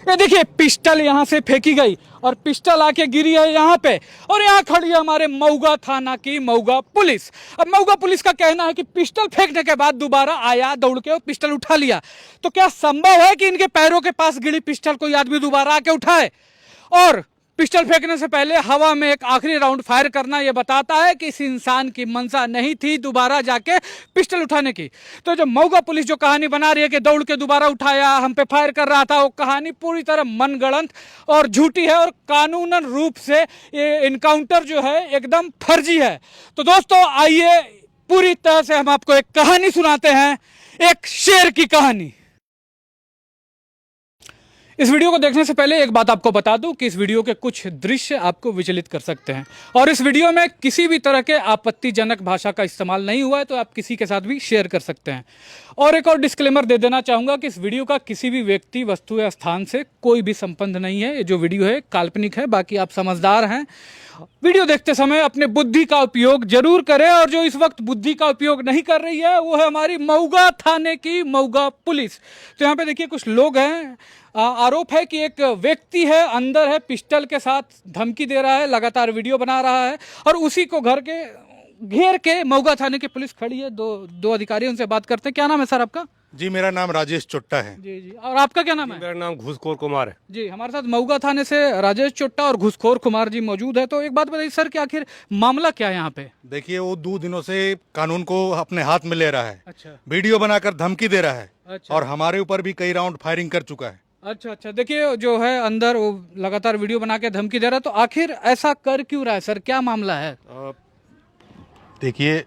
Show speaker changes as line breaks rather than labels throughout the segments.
ये देखिए पिस्टल यहाँ से फेंकी गई और पिस्टल आके गिरी है यहाँ पे, और यहाँ खड़ी है हमारे मऊगा थाना की मऊगा पुलिस। अब मऊगा पुलिस का कहना है कि पिस्टल फेंकने के बाद दोबारा आया दौड़ के और पिस्टल उठा लिया। तो क्या संभव है कि इनके पैरों के पास गिरी पिस्टल कोई आदमी दोबारा आके उठाए? और पिस्टल फेंकने से पहले हवा में एक आखिरी राउंड फायर करना यह बताता है कि इस इंसान की मंशा नहीं थी दोबारा जाके पिस्टल उठाने की। तो जो मऊगा पुलिस जो कहानी बना रही है कि दौड़ के दोबारा उठाया, हम पे फायर कर रहा था, वो कहानी पूरी तरह मनगढ़ंत और झूठी है और कानूनन रूप से ये इनकाउंटर जो है एकदम फर्जी है। तो दोस्तों आइए पूरी तरह से हम आपको एक कहानी सुनाते हैं, एक शेर की कहानी। इस वीडियो को देखने से पहले एक बात आपको बता दूं कि इस वीडियो के कुछ दृश्य आपको विचलित कर सकते हैं और इस वीडियो में किसी भी तरह के आपत्तिजनक भाषा का इस्तेमाल नहीं हुआ है, तो आप किसी के साथ भी शेयर कर सकते हैं। और एक और डिस्क्लेमर दे देना चाहूँगा कि इस वीडियो का किसी भी व्यक्ति, वस्तु या स्थान से कोई भी संबंध नहीं है। ये जो वीडियो है काल्पनिक है, बाकी आप समझदार हैं। वीडियो देखते समय अपने बुद्धि का उपयोग जरूर करें, और जो इस वक्त बुद्धि का उपयोग नहीं कर रही है वो है हमारी मऊगा थाने की मऊगा पुलिस। तो यहाँ पे देखिए कुछ लोग हैं, आरोप है कि एक व्यक्ति है अंदर है, पिस्टल के साथ धमकी दे रहा है, लगातार वीडियो बना रहा है, और उसी को घर के घेर के मऊगा थाने की पुलिस खड़ी है। दो अधिकारी उनसे बात करते हैं। क्या नाम है सर आपका?
जी मेरा नाम राजेश चोट्टा है।
जी जी, और आपका क्या नाम है?
मेरा नाम घूसखोर कुमार है।
जी, हमारे साथ मऊगा थाने से राजेश चोट्टा और घूसखोर कुमार जी मौजूद है। तो एक बात बताइए सर कि आखिर मामला क्या है यहाँ पे?
देखिए वो 2 दिनों से कानून को अपने हाथ में ले रहा है।
अच्छा
वीडियो बनाकर धमकी दे रहा है।
अच्छा
और हमारे ऊपर भी कई राउंड फायरिंग कर चुका है।
अच्छा, देखिए जो है अंदर वो लगातार वीडियो बना के धमकी दे रहा है, तो आखिर ऐसा कर क्यों रहा है सर? क्या मामला है?
देखिए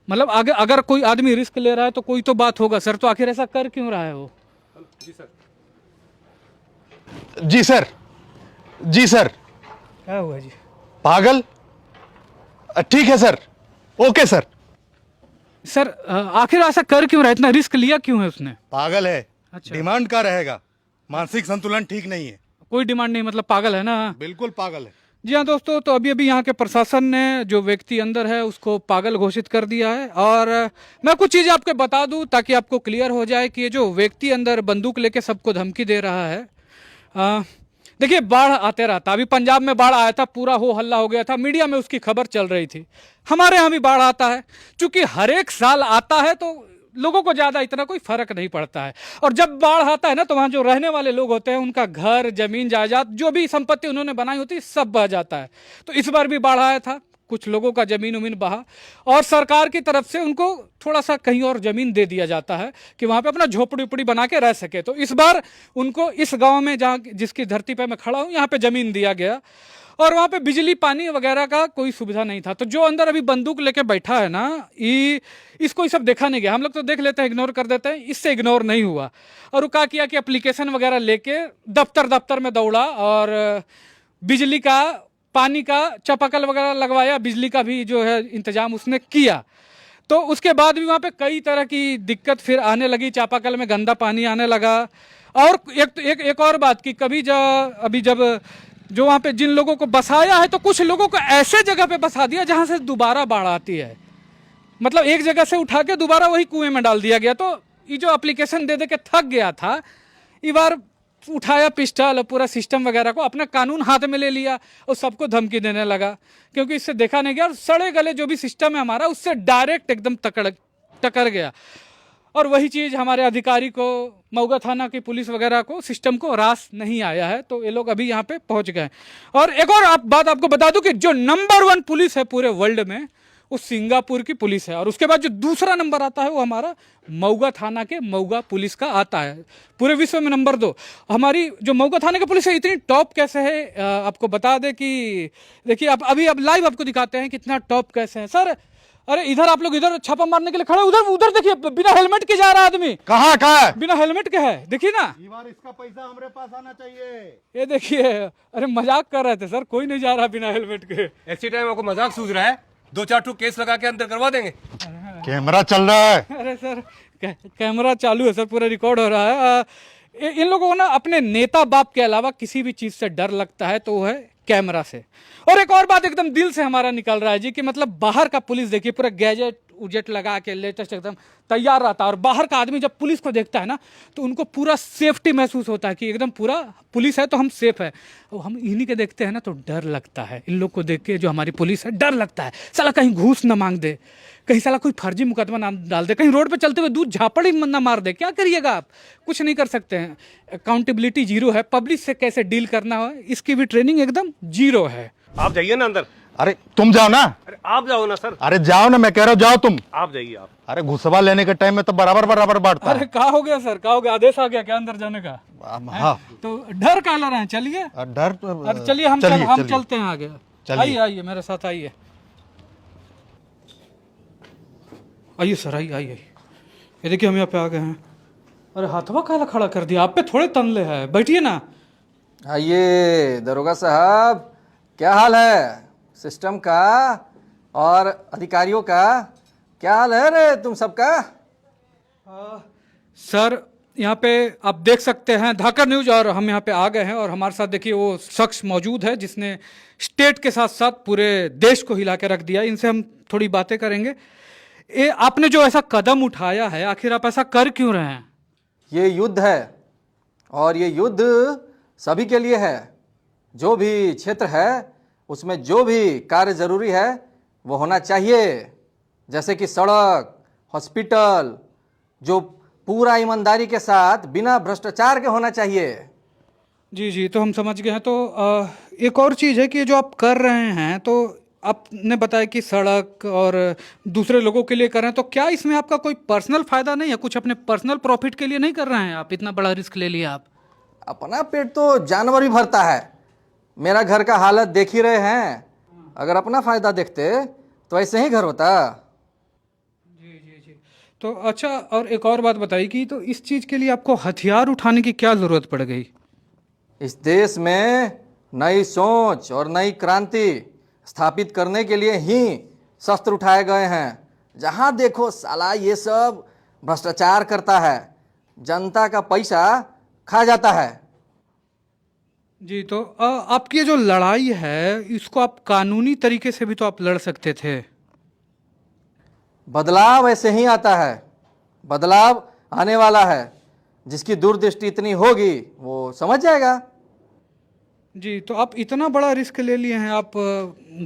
मतलब अगर कोई आदमी रिस्क ले रहा है तो कोई तो बात होगा सर, तो आखिर ऐसा कर क्यों रहा है वो?
जी सर।
जी सर, जी सर।
क्या हुआ जी?
पागल? ठीक है सर, ओके सर।
सर आखिर ऐसा कर क्यों रहा है? इतना रिस्क लिया क्यों है उसने?
पागल है।
अच्छा।
डिमांड का रहेगा, मानसिक संतुलन ठीक नहीं है।
कोई डिमांड नहीं, मतलब पागल है ना?
बिल्कुल पागल है।
जी हाँ दोस्तों, तो अभी यहाँ के प्रशासन ने जो व्यक्ति अंदर है उसको पागल घोषित कर दिया है। और मैं कुछ चीज़ें आपको बता दूं ताकि आपको क्लियर हो जाए कि ये जो व्यक्ति अंदर बंदूक लेके सबको धमकी दे रहा है, देखिए बाढ़ आते रहता, अभी पंजाब में बाढ़ आया था, पूरा हो हल्ला हो गया था, मीडिया में उसकी खबर चल रही थी। हमारे यहाँ भी बाढ़ आता है, चूंकि हर एक साल आता है तो लोगों को ज़्यादा इतना कोई फर्क नहीं पड़ता है। और जब बाढ़ आता है ना तो वहाँ जो रहने वाले लोग होते हैं उनका घर, जमीन, जायदाद, जो भी संपत्ति उन्होंने बनाई होती है सब बह जाता है। तो इस बार भी बाढ़ आया था, कुछ लोगों का जमीन उमीन बहा, और सरकार की तरफ से उनको थोड़ा सा कहीं और जमीन दे दिया जाता है कि वहाँ पे अपना झोपड़ी उपड़ी बना के रह सके। तो इस बार उनको इस गाँव में जहाँ जिसकी धरती पर मैं खड़ा हूँ यहाँ पे जमीन दिया गया, और वहाँ पे बिजली पानी वगैरह का कोई सुविधा नहीं था। तो जो अंदर अभी बंदूक लेके बैठा है ना, इसको ये सब देखा नहीं गया। हम लोग तो देख लेते हैं, इग्नोर कर देते हैं, इससे इग्नोर नहीं हुआ। और वो क्या किया कि एप्लीकेशन वगैरह लेके दफ्तर में दौड़ा और बिजली का, पानी का चापाकल वगैरह लगवाया, बिजली का भी जो है इंतजाम उसने किया। तो उसके बाद भी वहाँ पे कई तरह की दिक्कत फिर आने लगी, चापाकल में गंदा पानी आने लगा। और एक और बात कि कभी जब जो वहाँ पे जिन लोगों को बसाया है तो कुछ लोगों को ऐसे जगह पे बसा दिया जहाँ से दोबारा बाढ़ आती है, मतलब एक जगह से उठा के दोबारा वही कुएं में डाल दिया गया। तो ये जो एप्लीकेशन दे के थक गया था, ये बार उठाया पिस्टल, पूरा सिस्टम वगैरह को अपना कानून हाथ में ले लिया और सबको धमकी देने लगा, क्योंकि इससे देखा नहीं गया और सड़े गले जो भी सिस्टम है हमारा उससे डायरेक्ट एकदम टकर गया। और वही चीज़ हमारे अधिकारी को, मऊगा थाना की पुलिस वगैरह को, सिस्टम को रास नहीं आया है। तो ये लोग अभी यहाँ पे पहुँच गए। और एक और बात आपको बता दूं कि जो नंबर 1 पुलिस है पूरे वर्ल्ड में वो सिंगापुर की पुलिस है, और उसके बाद जो दूसरा नंबर आता है वो हमारा मऊगा थाना के मऊगा पुलिस का आता है। पूरे विश्व में नंबर 2 हमारी जो मऊगा थाने की पुलिस है। इतनी टॉप कैसे है आपको बता दे कि देखिए अब लाइव आपको दिखाते हैं कितना टॉप कैसे है सर। अरे इधर आप लोग इधर छापा मारने के लिए खड़े, उधर देखिए बिना हेलमेट के जा रहा आदमी।
कहाँ है?
बिना हेलमेट के है, देखिए ना।
इसका पैसा हमारे पास आना चाहिए।
ये देखिए, अरे मजाक कर रहे थे सर, कोई नहीं जा रहा बिना हेलमेट के।
ऐसी टाइम आपको मजाक सूझ रहा है? 2-4 ठो केस लगा के अंदर करवा देंगे।
कैमरा चल रहा है।
अरे सर कैमरा चालू है सर, पूरा रिकॉर्ड हो रहा है। इन लोगों को ना अपने नेता बाप के अलावा किसी भी चीज से डर लगता है तो वो है कैमरा से। और एक और बात एकदम दिल से हमारा निकल रहा है जी कि मतलब बाहर का पुलिस देखिए पूरा गैजेट उजेट लगा के लेटेस्ट एकदम तैयार रहता है। और बाहर का आदमी जब पुलिस को देखता है ना तो उनको पूरा सेफ्टी महसूस होता है कि एकदम पूरा पुलिस है तो हम सेफ है। और हम इन्हीं के देखते हैं ना तो डर लगता है, इन लोग को देख के जो हमारी पुलिस है डर लगता है। साला कहीं घूस ना मांग दे, कहीं साला कोई फर्जी मुकदमा ना डाल दे, कहीं रोड पे चलते हुए दूध झापड़ ही ना मार दे, क्या करिएगा आप? कुछ नहीं कर सकते हैं। अकाउंटेबिलिटी जीरो है, पब्लिक से कैसे डील करना है इसकी भी ट्रेनिंग एकदम जीरो है।
आप जाइए ना अंदर।
अरे तुम जाओ ना।
अरे आप जाओ ना सर।
अरे जाओ ना, मैं कह रहा हूँ जाओ तुम।
आप जाइए आप।
अरे घुसवा लेने के टाइम में तो बराबर बराबर बांटता
अरे
है।
क्या हो गया सर, क्या हो गया? आदेश आ गया क्या अंदर जाने का?
हाँ
तो डर का रहे हैं, चलिए।
डर।
अरे चलिए हम चलते हैं आगे।
चलिए।
आइए आइए मेरे साथ आइए। आइए सर, आइए आइए। ये देखिए हम यहाँ पे आ गए हैं। अरे हाथवा काला खड़ा कर दिया, आप पे थोड़े तनले है, बैठिए ना।
आइए दरोगा साहब, क्या हाल है सिस्टम का और अधिकारियों का? क्या हाल है रे तुम सबका?
सर यहाँ पे आप देख सकते हैं धाकर न्यूज, और हम यहाँ पे आ गए हैं और हमारे साथ देखिए वो शख्स मौजूद है जिसने स्टेट के साथ साथ पूरे देश को हिला के रख दिया। इनसे हम थोड़ी बातें करेंगे। ये आपने जो ऐसा कदम उठाया है, आखिर आप ऐसा कर क्यों रहे हैं?
ये युद्ध है और ये युद्ध सभी के लिए है। जो भी क्षेत्र है उसमें जो भी कार्य जरूरी है वो होना चाहिए, जैसे कि सड़क, हॉस्पिटल, जो पूरा ईमानदारी के साथ बिना भ्रष्टाचार के होना चाहिए।
जी जी, तो हम समझ गए हैं। तो एक और चीज़ है कि जो आप कर रहे हैं, तो आपने बताया कि सड़क और दूसरे लोगों के लिए कर रहे हैं, तो क्या इसमें आपका कोई पर्सनल फायदा नहीं है? कुछ अपने पर्सनल प्रॉफिट के लिए नहीं कर रहे हैं आप? इतना बड़ा रिस्क ले लिया आप।
अपना पेट तो जानवर भी भरता है। मेरा घर का हालत देख ही रहे हैं। अगर अपना फायदा देखते तो ऐसे ही घर होता।
जी जी जी। तो अच्छा, और एक और बात बताइए कि तो इस चीज़ के लिए आपको हथियार उठाने की क्या ज़रूरत पड़ गई?
इस देश में नई सोच और नई क्रांति स्थापित करने के लिए ही शस्त्र उठाए गए हैं। जहां देखो साला ये सब भ्रष्टाचार करता है, जनता का पैसा खा जाता है।
जी, तो आपकी ये जो लड़ाई है इसको आप कानूनी तरीके से भी तो आप लड़ सकते थे।
बदलाव ऐसे ही आता है, बदलाव आने वाला है। जिसकी दूरदृष्टि इतनी होगी वो समझ जाएगा।
जी, तो आप इतना बड़ा रिस्क ले लिए हैं, आप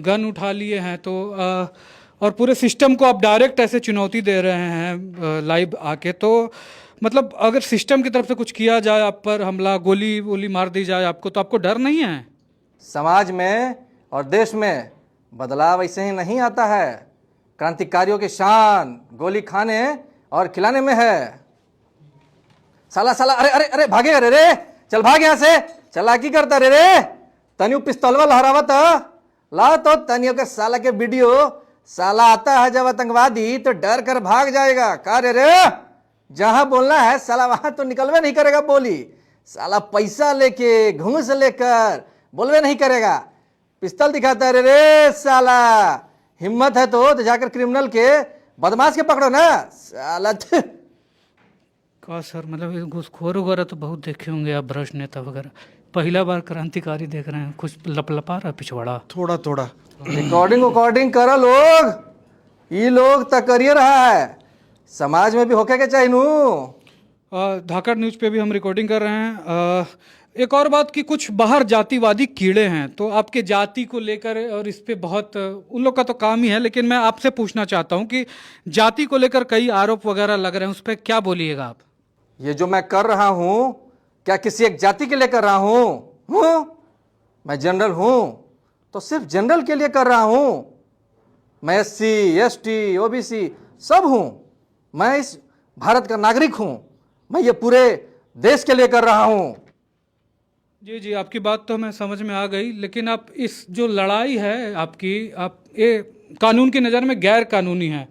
गन उठा लिए हैं, तो और पूरे सिस्टम को आप डायरेक्ट ऐसे चुनौती दे रहे हैं लाइव आके, तो मतलब अगर सिस्टम की तरफ से कुछ किया जाए, आप पर हमला, गोली वोली मार दी जाए आपको, तो आपको डर नहीं है?
समाज में और देश में बदलाव ऐसे ही नहीं आता है। क्रांतिकारियों की शान गोली खाने और खिलाने में है। साला साला, अरे अरे अरे भागे, अरे रे चल भाग यहाँ से। चलाकी करता रे रे, तनियो पिस्तौलवा लहरावत ला तो तनियो के साला के वीडियो। साला आता है जब आतंकवादी तो डर कर भाग जाएगा। का रे रे, जहां बोलना है साला वहां तो निकलवे नहीं करेगा बोली। साला पैसा लेके घूस लेकर बोलवे नहीं करेगा, पिस्तौल दिखाता है रे रे साला। हिम्मत है तो जाकर क्रिमिनल के, बदमाश के पकड़ो ना साला।
का सर, मतलब ये घूसखोर वगैरह तो बहुत देखे होंगे आप, भ्रष्ट नेता वगैरह। पहला बार क्रांतिकारी देख रहे हैं, कुछ लपलपा रहा है पिछवाड़ा।
थोड़ा थोड़ा।
रिकॉर्डिंग करो लोग, ये लोग तक करिए रहा है। समाज में भी होके के चाहिए नू।
धाकड़ न्यूज़ पे भी हम रिकॉर्डिंग कर रहे हैं। एक और बात कि कुछ बाहर जातिवादी कीड़े हैं, तो आपके जाति को लेकर और इस पे बहुत, उन लोग का तो काम ही है, लेकिन मैं आपसे पूछना चाहता हूं कि जाति को लेकर कई आरोप वगैरह लग रहे हैं, उस पर क्या बोलिएगा आप?
ये जो मैं कर रहा हूं क्या किसी एक जाति के लिए कर रहा हूं? मैं जनरल हूं तो सिर्फ जनरल के लिए कर रहा हूं। मैं SC, ST, OBC सब हूं। मैं इस भारत का नागरिक हूं। मैं ये पूरे देश के लिए कर रहा हूं।
जी जी, आपकी बात तो हमें समझ में आ गई, लेकिन आप इस जो लड़ाई है आपकी, आप ये कानून की नज़र में गैर कानूनी है,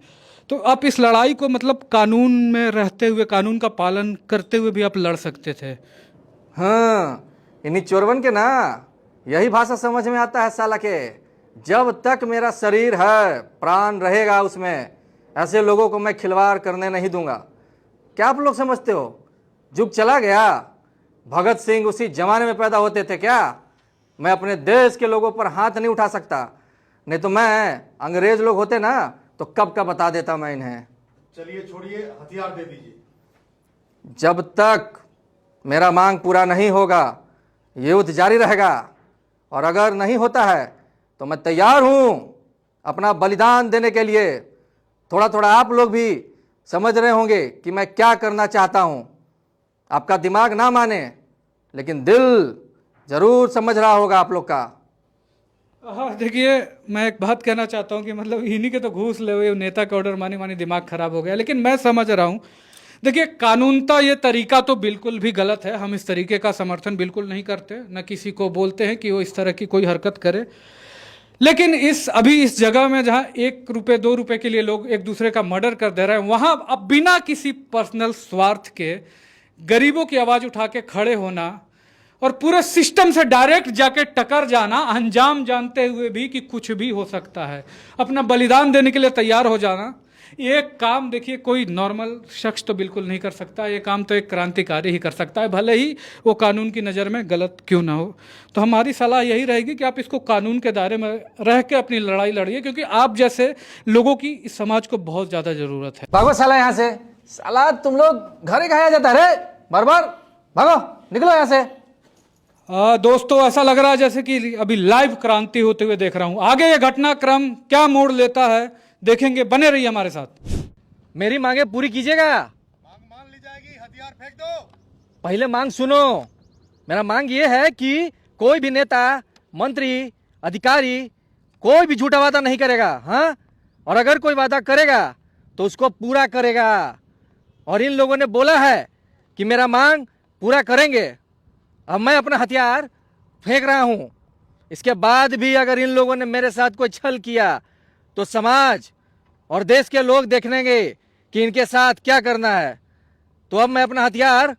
तो आप इस लड़ाई को मतलब कानून में रहते हुए, कानून का पालन करते हुए भी आप लड़ सकते थे।
हाँ, इन्हीं चोरवन के ना यही भाषा समझ में आता है साला के। जब तक मेरा शरीर है, प्राण रहेगा उसमें, ऐसे लोगों को मैं खिलवाड़ करने नहीं दूंगा। क्या आप लोग समझते हो जुग चला गया? भगत सिंह उसी जमाने में पैदा होते थे क्या? मैं अपने देश के लोगों पर हाथ नहीं उठा सकता। नहीं तो मैं, अंग्रेज लोग होते ना, तो कब का बता देता मैं इन्हें।
चलिए छोड़िए, हथियार दे दीजिए।
जब तक मेरा मांग पूरा नहीं होगा युद्ध जारी रहेगा, और अगर नहीं होता है तो मैं तैयार हूं अपना बलिदान देने के लिए। थोड़ा थोड़ा आप लोग भी समझ रहे होंगे कि मैं क्या करना चाहता हूं। आपका दिमाग ना माने लेकिन दिल जरूर समझ रहा होगा आप लोग का।
हाँ देखिए, मैं एक बात कहना चाहता हूँ कि मतलब इन्हीं के तो घूस ले हुए नेता का ऑर्डर मानी मानी दिमाग खराब हो गया। लेकिन मैं समझ रहा हूँ, देखिए कानूनता ये तरीका तो बिल्कुल भी गलत है। हम इस तरीके का समर्थन बिल्कुल नहीं करते, न किसी को बोलते हैं कि वो इस तरह की कोई हरकत करे। लेकिन अभी इस जगह में जहाँ 1 रुपये 2 रुपये के लिए लोग एक दूसरे का मर्डर कर दे रहे हैं, वहाँ अब बिना किसी पर्सनल स्वार्थ के गरीबों की आवाज़ उठा के खड़े होना और पूरे सिस्टम से डायरेक्ट जाके टकर जाना, अंजाम जानते हुए भी कि कुछ भी हो सकता है, अपना बलिदान देने के लिए तैयार हो जाना, ये काम देखिए कोई नॉर्मल शख्स तो बिल्कुल नहीं कर सकता। ये काम तो एक क्रांतिकारी ही कर सकता है, भले ही वो कानून की नज़र में गलत क्यों ना हो। तो हमारी सलाह यही रहेगी कि आप इसको कानून के दायरे में रह के अपनी लड़ाई लड़िए, क्योंकि आप जैसे लोगों की इस समाज को बहुत ज़्यादा ज़रूरत है।
भागो साला यहाँ से। साला तुम लोग घर ही खाया जाता है रे, बार बार भागो, निकलो यहाँ से।
दोस्तों, ऐसा लग रहा है जैसे कि अभी लाइव क्रांति होते हुए देख रहा हूँ। आगे ये घटनाक्रम क्या मोड़ लेता है देखेंगे, बने रहिए हमारे साथ।
मेरी मांगे पूरी कीजिएगा।
मांग मान ली जाएगी, हथियार फेंक दो।
पहले मांग सुनो। मेरा मांग ये है कि कोई भी नेता, मंत्री, अधिकारी कोई भी झूठा वादा नहीं करेगा। हाँ, और अगर कोई वादा करेगा तो उसको पूरा करेगा। और इन लोगों ने बोला है कि मेरा मांग पूरा करेंगे। अब मैं अपना हथियार फेंक रहा हूं। इसके बाद भी अगर इन लोगों ने मेरे साथ कोई छल किया तो समाज और देश के लोग देख लेंगे कि इनके साथ क्या करना है। तो अब मैं अपना हथियार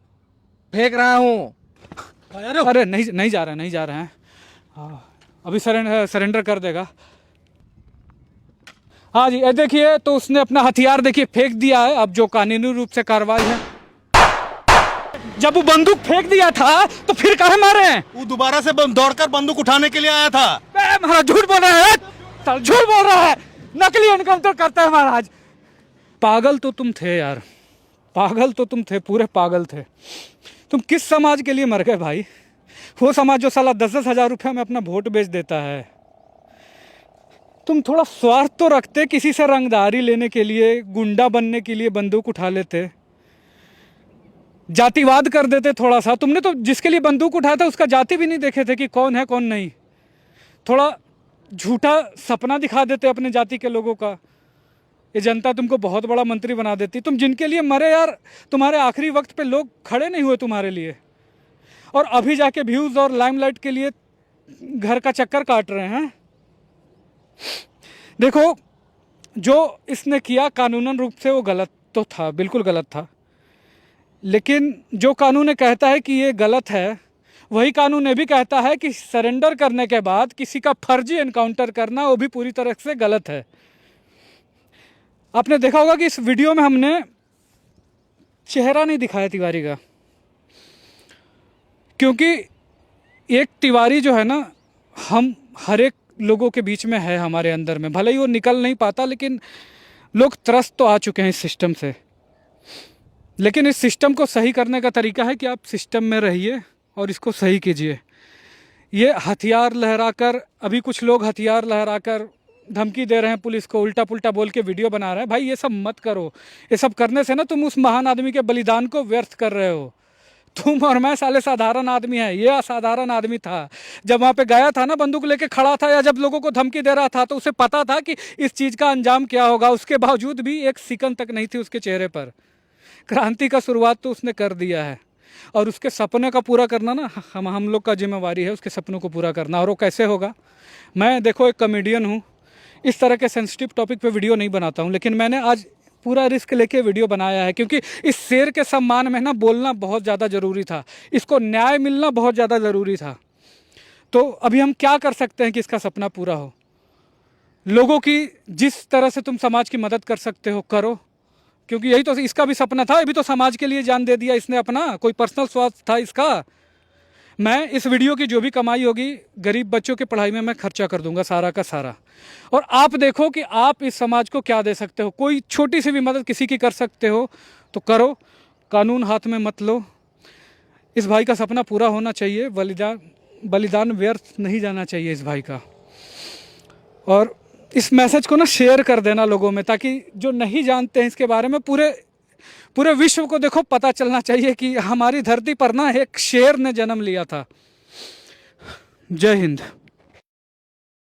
फेंक रहा हूं।
अरे नहीं जा रहे हैं। अभी सरेंडर कर देगा। हाँ जी, ये देखिए, तो उसने अपना हथियार देखिए फेंक दिया है। अब जो कानूनी रूप से कार्रवाई है, जब वो बंदूक फेंक दिया था तो फिर काहे मारे हैं?
वो दोबारा से दौड़कर बंदूक उठाने के लिए आया था।
महाराज झूठ बोल रहा है, झूठ बोल रहा है, नकली एनकाउंटर करता है महाराज। पागल तो तुम थे यार, पागल तो तुम थे, पूरे पागल थे। तुम किस समाज के लिए मर गए भाई? वो समाज जो साला 10-10 हजार रुपये में अपना वोट बेच देता है। तुम थोड़ा स्वार्थ तो रखते, किसी से रंगदारी लेने के लिए, गुंडा बनने के लिए बंदूक उठा लेते, जातिवाद कर देते थोड़ा सा। तुमने तो जिसके लिए बंदूक उठाया था उसका जाति भी नहीं देखे थे कि कौन है कौन नहीं। थोड़ा झूठा सपना दिखा देते अपने जाति के लोगों का। ये जनता तुमको बहुत बड़ा मंत्री बना देती। तुम जिनके लिए मरे यार, तुम्हारे आखिरी वक्त पे लोग खड़े नहीं हुए तुम्हारे लिए, और अभी जाके व्यूज़ और लाइमलाइट के लिए घर का चक्कर काट रहे हैं। देखो, जो इसने किया कानूनन रूप से वो गलत तो था, बिल्कुल गलत था। लेकिन जो कानून कहता है कि ये गलत है, वही कानून ये भी कहता है कि सरेंडर करने के बाद किसी का फर्जी एनकाउंटर करना वो भी पूरी तरह से गलत है। आपने देखा होगा कि इस वीडियो में हमने चेहरा नहीं दिखाया तिवारी का, क्योंकि एक तिवारी जो है ना, हम हर एक लोगों के बीच में है, हमारे अंदर में। भले ही वो निकल नहीं पाता, लेकिन लोग त्रस्त तो आ चुके हैं इस सिस्टम से। लेकिन इस सिस्टम को सही करने का तरीका है कि आप सिस्टम में रहिए और इसको सही कीजिए। ये हथियार लहराकर, अभी कुछ लोग हथियार लहराकर धमकी दे रहे हैं पुलिस को, उल्टा पुल्टा बोल के वीडियो बना रहे हैं। भाई ये सब मत करो। ये सब करने से ना तुम उस महान आदमी के बलिदान को व्यर्थ कर रहे हो। तुम और मैं साले साधारण आदमी है, ये असाधारण आदमी था। जब वहाँ पे गया था ना, बंदूक लेके खड़ा था, या जब लोगों को धमकी दे रहा था, तो उसे पता था कि इस चीज़ का अंजाम क्या होगा। उसके बावजूद भी एक सिकन तक नहीं थी उसके चेहरे पर। क्रांति का शुरुआत तो उसने कर दिया है, और उसके सपने का पूरा करना ना हम लोग का जिम्मेवारी है, उसके सपनों को पूरा करना। और वो कैसे होगा? मैं देखो एक कॉमेडियन हूँ, इस तरह के सेंसिटिव टॉपिक पे वीडियो नहीं बनाता हूँ, लेकिन मैंने आज पूरा रिस्क लेके वीडियो बनाया है, क्योंकि इस शेर के सम्मान में ना बोलना बहुत ज़्यादा ज़रूरी था, इसको न्याय मिलना बहुत ज़्यादा ज़रूरी था। तो अभी हम क्या कर सकते हैं कि इसका सपना पूरा हो? लोगों की जिस तरह से तुम समाज की मदद कर सकते हो करो, क्योंकि यही तो इसका भी सपना था। ये भी तो समाज के लिए जान दे दिया इसने अपना, कोई पर्सनल स्वार्थ था इसका? मैं इस वीडियो की जो भी कमाई होगी गरीब बच्चों की पढ़ाई में मैं खर्चा कर दूंगा सारा का सारा। और आप देखो कि आप इस समाज को क्या दे सकते हो। कोई छोटी सी भी मदद किसी की कर सकते हो तो करो, कानून हाथ में मत लो। इस भाई का सपना पूरा होना चाहिए, बलिदान व्यर्थ नहीं जाना चाहिए इस भाई का। और इस मैसेज को ना शेयर कर देना लोगों में, ताकि जो नहीं जानते हैं इसके बारे में पूरे विश्व को देखो पता चलना चाहिए कि हमारी धरती पर ना एक शेर ने जन्म लिया था। जय हिंद।